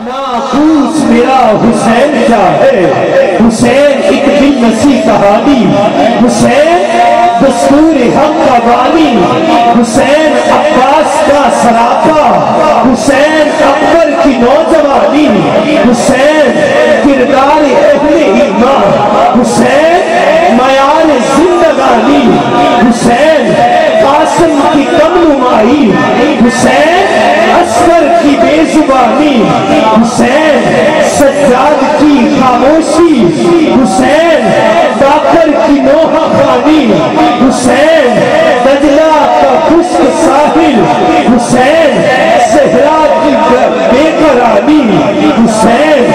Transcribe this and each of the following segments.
ناقوس میرا حسین کیا ہے، حسین ایک دل نسی کہانی، حسین دستور حق کا بانی، حسین عباس کا سراپا، حسین اکبر کی نوجوانی، حسین کردار اہل ایمان، حسین معیار زندگانی، حسین قاسم کی کم نمائی، حسین اصغر کی بے زبانی، حسین سجاد کی خاموشی، حسین باقر کی نوحہ خانی، حسین دجلہ کا خشک ساحل، حسین صحرا کی بے قراری، حسین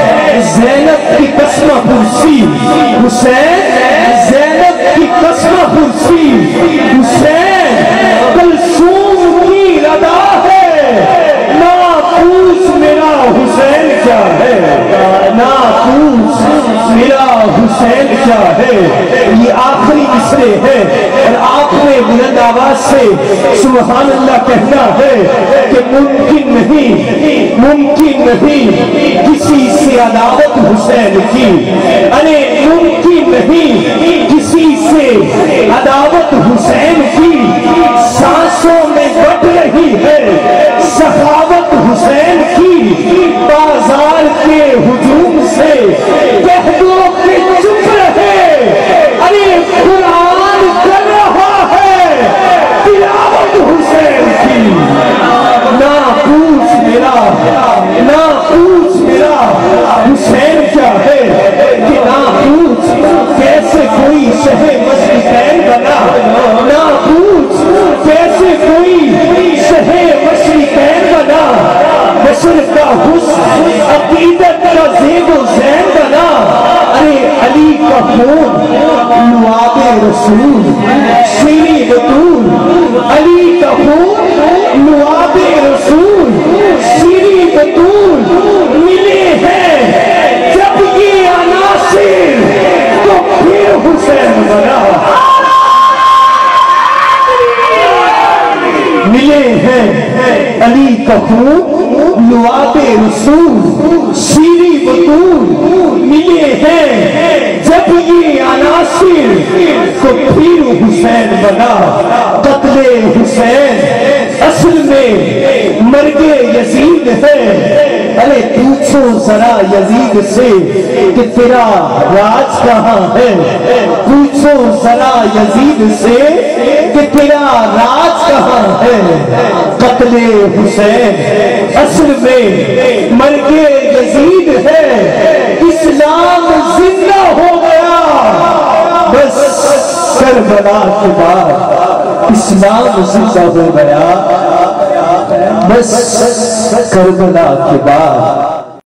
زینب کی قسمہ پرسی، حسین زینب کی قسمہ پرسی، حسین کلثوم کی ردا ہے، ناقوس میرا حسین کیا ہے، ناقوس میرا حسین کیا ہے۔ یہ آخری مصرع ہے اور آپ نے بلند آواز سے سبحان اللہ کہنا ہے کہ ممکن نہیں، ممکن نہیں کسی سے عداوت حسین کی، ارے ممکن نہیں کسی سے عداوت حسین کی، سانسوں میں بڑھ رہی ہے سخاوت حسین کی، بازار کے ہجوم سے کہہ دو کہ چپ رہے، ارے قرآن کر رہا ہے تلاوت حسین کی۔ ناقوس میرا، ناقوس میرا حسین کیا ہے کہ ناقوس کیسے کوئی شہ مشرقین بنا، ناقوس کیسے کوئی شہ مشرقین بنا، مشرق کا حسن عقیدت کا زیب و زین بنا، ارے علی کا خون لعاب رسول شیریں بطول، علی کا خون لعاب رسول شیریں بطول، ملے ہیں جب یہ عناصر تو پھر حسین بنا، ملے ہیں علی کا خون لعاب رسول شیریں بطول، ملے ہیں جب یہ عناصر تو پھر حسین بنا۔ قتل حسین اصل میں مرگ یزید ہے، ارے پوچھو ذرا یزید سے کہ تیرا راج کہاں ہے، پوچھو ذرا یزید سے کہ تیرا راج کہاں ہے۔ قتل حسین اصل میں مرگ یزید ہے، اسلام زندہ ہو گیا بس کربلا کے بعد، اسلام زندہ ہو گیا بس کربلا کے بعد۔